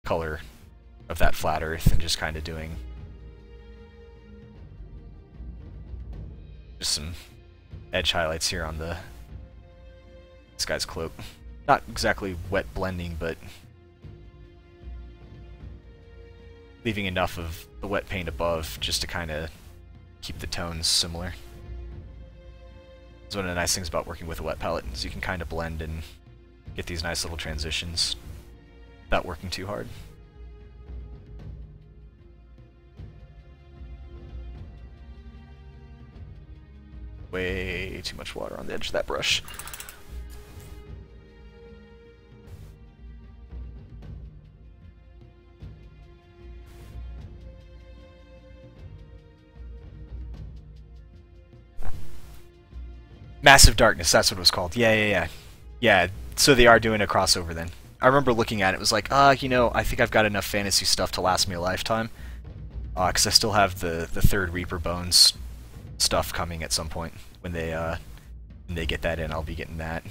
color of that flat earth and just kind of doing just some edge highlights here on this guy's cloak. Not exactly wet blending, but leaving enough of the wet paint above just to kind of keep the tones similar. It's one of the nice things about working with a wet palette is you can kind of blend and get these nice little transitions without working too hard. Way too much water on the edge of that brush. Massive Darkness, that's what it was called. Yeah, so they are doing a crossover then. I remember looking at it, it was like, you know, I think I've got enough fantasy stuff to last me a lifetime. Because I still have the third Reaper Bones stuff coming at some point. When they get that in, I'll be getting that.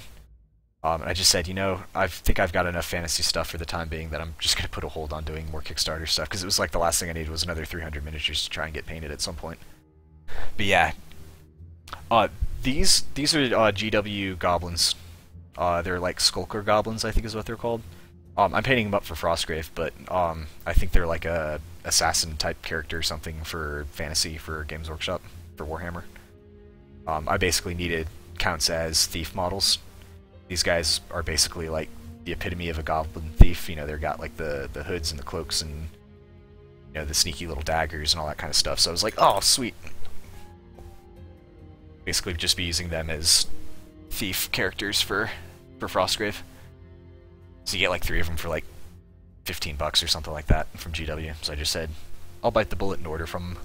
And I just said, you know, I think I've got enough fantasy stuff for the time being that I'm just going to put a hold on doing more Kickstarter stuff, because it was like the last thing I needed was another 300 miniatures to try and get painted at some point. But yeah, these are GW goblins. They're like Skulker goblins, I think is what they're called. I'm painting them up for Frostgrave, but I think they're like a assassin type character or something for fantasy for Games Workshop for Warhammer. I basically needed counts as thief models. These guys are basically like the epitome of a goblin thief. You know, they've got like the hoods and the cloaks and, you know, the sneaky little daggers and all that kind of stuff. So I was like, oh, sweet. Basically just be using them as thief characters for Frostgrave. So you get like 3 of them for like $15 or something like that from GW. So I just said, I'll bite the bullet and order from them.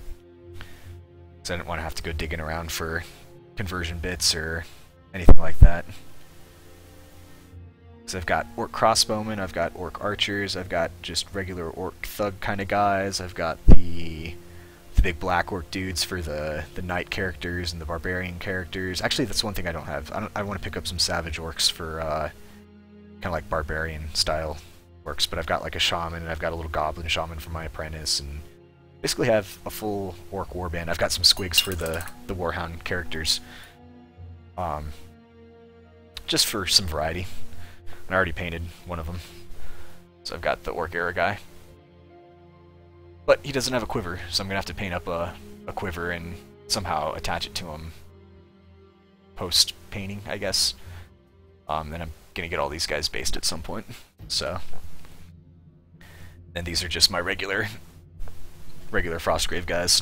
Because I didn't want to have to go digging around for conversion bits or anything like that. Because I've got orc crossbowmen, I've got orc archers, I've got just regular orc thug kind of guys, I've got the big black orc dudes for the knight characters and the barbarian characters. Actually, that's one thing I don't have. I want to pick up some savage orcs for kind of like barbarian style orcs, but I've got like a shaman and I've got a little goblin shaman for my apprentice, and basically have a full orc warband. I've got some squigs for the warhound characters, just for some variety. And I already painted one of them, so I've got the orc era guy. But he doesn't have a quiver, so I'm going to have to paint up a quiver and somehow attach it to him post-painting, I guess. Then I'm going to get all these guys based at some point. So, and these are just my regular Frostgrave guys.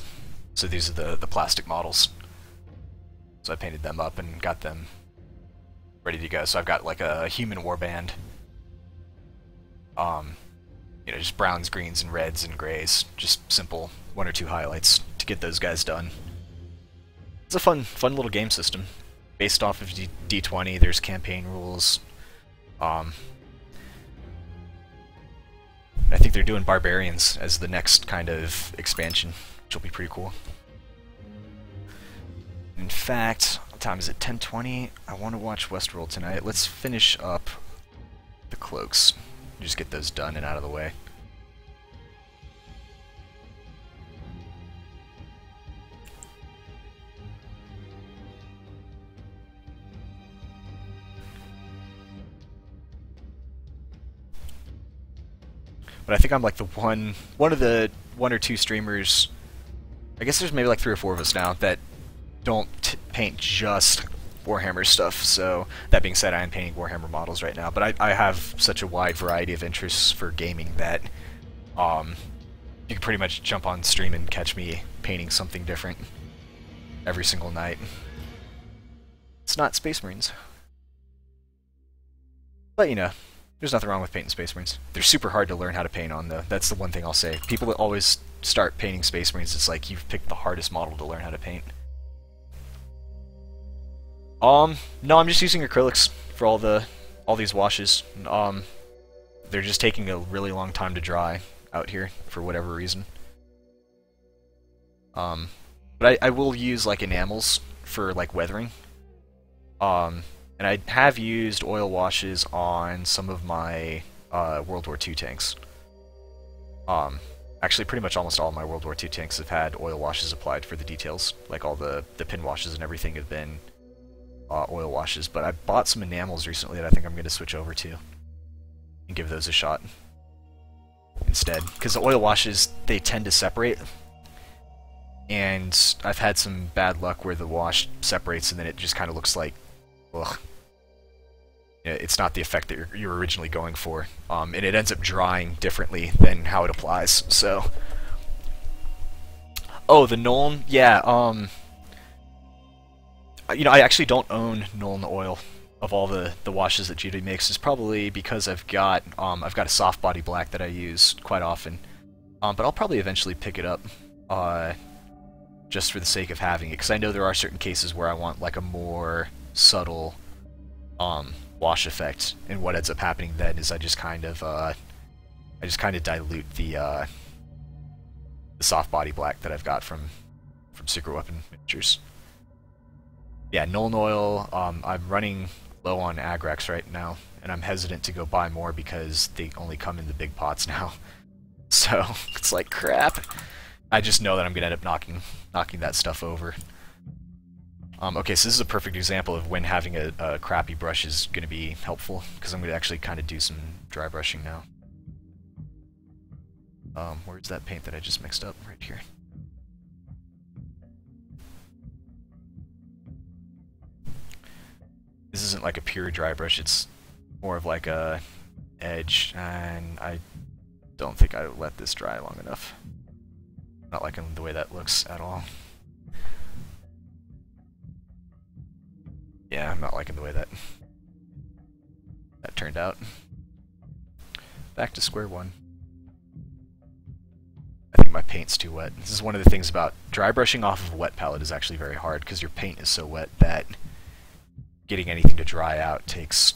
So these are the plastic models. So I painted them up and got them ready to go. So I've got like a human warband. You know, just browns, greens, and reds and grays. Just simple 1 or 2 highlights to get those guys done. It's a fun little game system. Based off of D20, there's campaign rules. I think they're doing barbarians as the next kind of expansion, which will be pretty cool. In fact, what time is it? 10:20? I want to watch Westworld tonight. Let's finish up the cloaks. Just get those done and out of the way. But I think I'm like the one of the 1 or 2 streamers, I guess there's maybe like 3 or 4 of us now, that don't paint just Warhammer stuff. So that being said, I am painting Warhammer models right now, but I have such a wide variety of interests for gaming that you can pretty much jump on stream and catch me painting something different every single night. It's not Space Marines. But you know, there's nothing wrong with painting Space Marines. They're super hard to learn how to paint on, though. That's the one thing I'll say. People that always start painting Space Marines, it's like you've picked the hardest model to learn how to paint. No, I'm just using acrylics for all these washes. They're just taking a really long time to dry out here for whatever reason. But I will use like enamels for like weathering. And I have used oil washes on some of my World War II tanks. Actually, pretty much almost all of my World War II tanks have had oil washes applied for the details. Like all the pin washes and everything have been oil washes. But I bought some enamels recently that I think I'm going to switch over to and give those a shot instead. Because the oil washes, they tend to separate. And I've had some bad luck where the wash separates and then it just kind of looks like, ugh. It's not the effect that you're originally going for. And it ends up drying differently than how it applies, so... Oh, the Nuln? Yeah, you know, I actually don't own Nuln oil of all the washes that GW makes. It's probably because I've got a soft body black that I use quite often. But I'll probably eventually pick it up. Just for the sake of having it, because I know there are certain cases where I want like a more subtle wash effect, and what ends up happening then is I just kind of dilute the soft body black that I've got from Secret Weapon Miniatures. Yeah, Nuln oil. I'm running low on Agrax right now, and I'm hesitant to go buy more because they only come in the big pots now. So it's like crap. I just know that I'm gonna end up knocking that stuff over. Okay, so this is a perfect example of when having a crappy brush is gonna be helpful, because I'm gonna actually kind of do some dry brushing now. Where's that paint that I just mixed up? Right here. This isn't like a pure dry brush, it's more of like a edge, and I don't think I let this dry long enough. Not liking the way that looks at all. Yeah, I'm not liking the way that turned out. Back to square one. I think my paint's too wet. This is one of the things about dry brushing off of a wet palette is actually very hard, because your paint is so wet that getting anything to dry out takes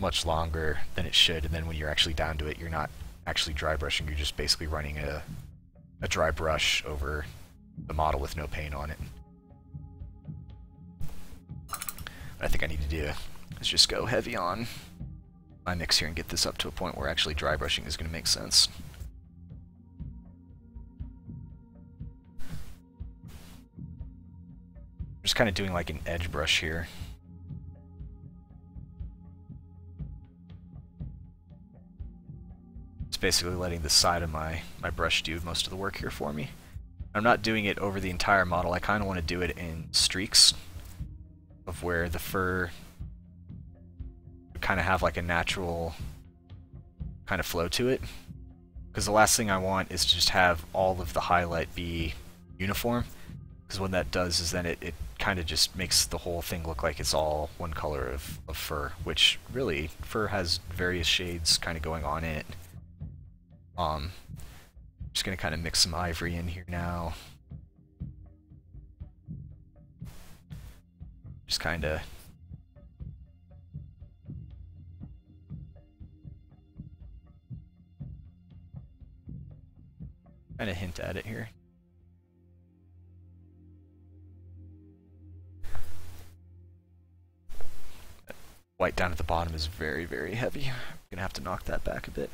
much longer than it should, and then when you're actually down to it, you're not actually dry brushing, you're just basically running a dry brush over the model with no paint on it. What I think I need to do is just go heavy on my mix here and get this up to a point where actually dry brushing is going to make sense. Just kind of doing like an edge brush here. It's basically letting the side of my brush do most of the work here for me. I'm not doing it over the entire model. I kind of want to do it in streaks of where the fur would kind of have like a natural kind of flow to it. Because the last thing I want is to just have all of the highlight be uniform. Because what that does is then it kind of just makes the whole thing look like it's all one color of fur, which really, fur has various shades kind of going on in it. Just gonna kind of mix some ivory in here now. Just kind of hint at it here. That white down at the bottom is very, very heavy. I'm gonna have to knock that back a bit.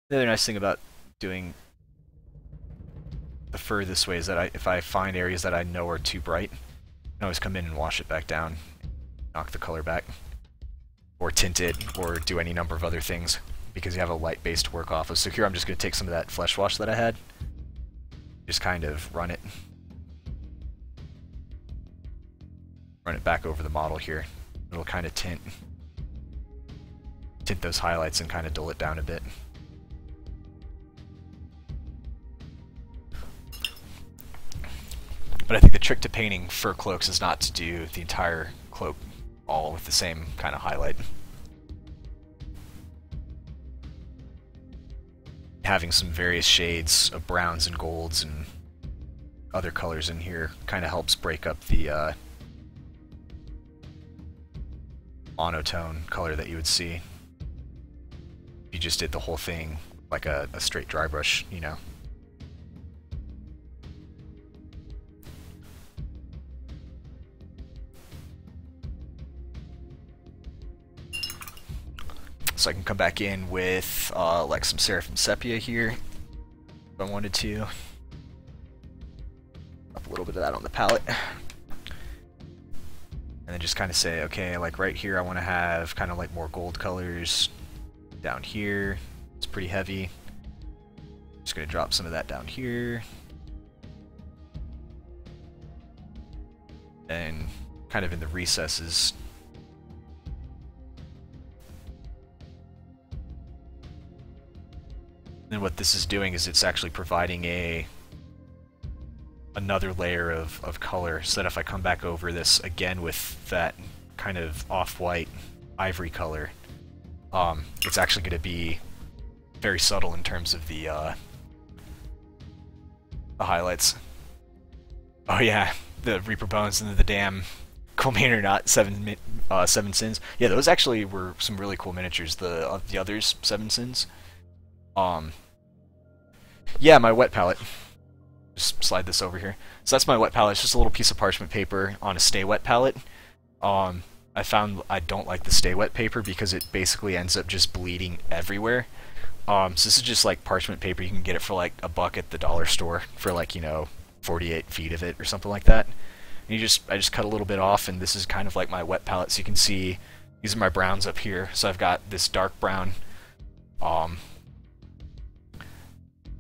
The other nice thing about doing the fur this way is that if I find areas that I know are too bright, I can always come in and wash it back down, knock the color back, or tint it, or do any number of other things, because you have a light base to work off of. So here I'm just going to take some of that flesh wash that I had, just kind of run it back over the model here. It'll kind of tint those highlights and kind of dull it down a bit. But I think the trick to painting fur cloaks is not to do the entire cloak all with the same kind of highlight. Having some various shades of browns and golds and other colors in here kind of helps break up the monotone color that you would see if you just did the whole thing like a straight dry brush, you know. So I can come back in with like some Seraphim Sepia here, if I wanted to. Up a little bit of that on the palette. And then just kind of say, okay, like right here I want to have kind of like more gold colors. Down here, it's pretty heavy. Just going to drop some of that down here. And kind of in the recesses. And what this is doing is it's actually providing another layer of color, so that if I come back over this again with that kind of off-white ivory color, it's actually going to be very subtle in terms of the highlights. Oh yeah, the Reaper Bones and the damn Cool Maynard Not Seven Sins. Yeah, those actually were some really cool miniatures. The others, Seven Sins. Yeah, my wet palette. Just slide this over here. So that's my wet palette. It's just a little piece of parchment paper on a stay wet palette. I found I don't like the stay wet paper because it basically ends up just bleeding everywhere. So this is just like parchment paper. You can get it for like $1 at the dollar store for like, 48 feet of it or something like that. And I just cut a little bit off, and this is kind of like my wet palette. So you can see these are my browns up here. So I've got this dark brown.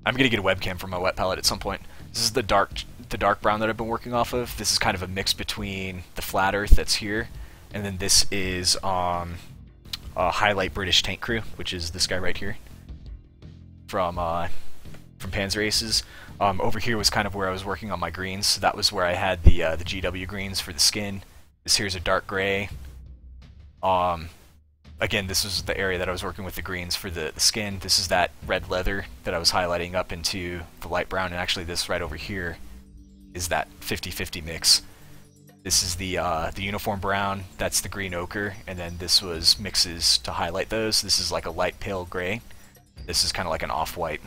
I'm gonna get a webcam for my wet palette at some point. This is the dark brown that I've been working off of. This is kind of a mix between the flat earth that's here, and then this is Highlight British Tank Crew, which is this guy right here from Panzer Aces. Over here was kind of where I was working on my greens. So that was where I had the GW greens for the skin. This here's a dark gray. Again, this was the area that I was working with the greens for the skin. This is that red leather that I was highlighting up into the light brown, and actually this right over here is that 50-50 mix. This is the uniform brown, that's the green ochre, and then this was mixes to highlight those. This is like a light pale gray. This is kind of like an off-white.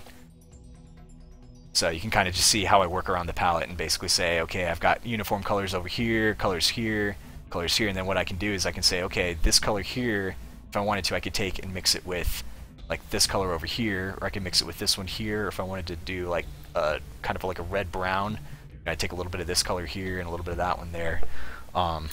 So you can kind of just see how I work around the palette and basically say, okay, I've got uniform colors over here, colors here, colors here, and then what I can do is I can say, okay, this color here, if I wanted to, I could take and mix it with like this color over here, or I could mix it with this one here, or if I wanted to do like kind of like a red brown, I take a little bit of this color here and a little bit of that one there, and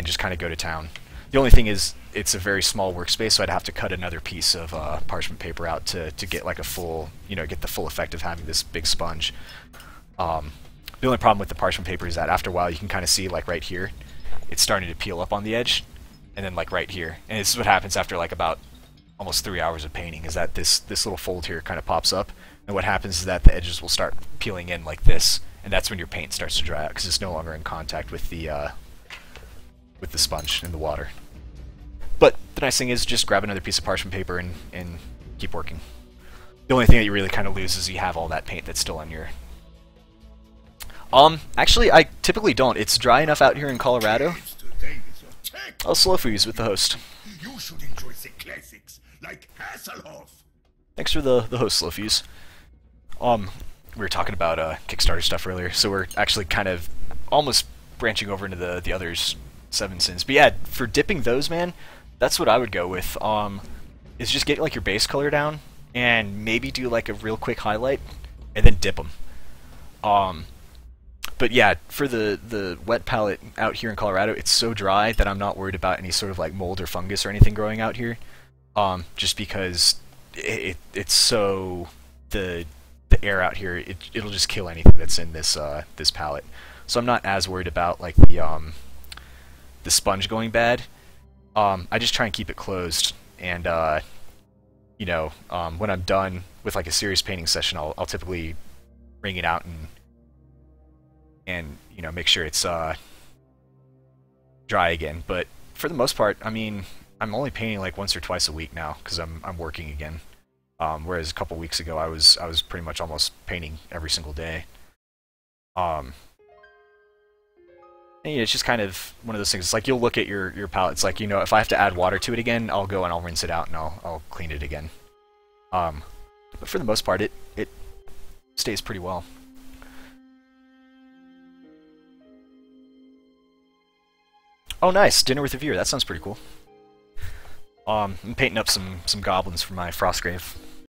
just kind of go to town. The only thing is, it's a very small workspace, so I'd have to cut another piece of parchment paper out to get like a full, get the full effect of having this big sponge. The only problem with the parchment paper is that after a while you can kind of see like right here, it's starting to peel up on the edge, and then like right here. And this is what happens after like about almost 3 hours of painting, is that this little fold here kind of pops up, and what happens is that the edges will start peeling in like this, and that's when your paint starts to dry out because it's no longer in contact with the sponge in the water. But the nice thing is just grab another piece of parchment paper and keep working. The only thing that you really kind of lose is you have all that paint that's still on your... Actually, I typically don't. It's dry enough out here in Colorado. I'll slow fuse with the host. You should enjoy the classics, like Hasselhoff. Thanks for the host, slow fuse. We were talking about Kickstarter stuff earlier, so we're actually kind of almost branching over into the others, Seven Sins. But yeah, for dipping those, man, that's what I would go with. Is just get like your base color down and maybe do like a real quick highlight and then dip them. But yeah, for the wet palette out here in Colorado, it's so dry that I'm not worried about any sort of like mold or fungus or anything growing out here. Just because it's so the air out here, it'll just kill anything that's in this this palette. So I'm not as worried about like the sponge going bad. I just try and keep it closed, and when I'm done with like a serious painting session, I'll typically wring it out and make sure it's dry again. But for the most part, I mean, I'm only painting like once or twice a week now because I'm working again. Whereas a couple weeks ago, I was pretty much almost painting every single day. And, it's just kind of one of those things. It's like you'll look at your palette. It's like, if I have to add water to it again, I'll go and I'll rinse it out and I'll clean it again. But for the most part, it stays pretty well. Oh, nice! Dinner with a viewer. That sounds pretty cool. I'm painting up some goblins for my Frostgrave.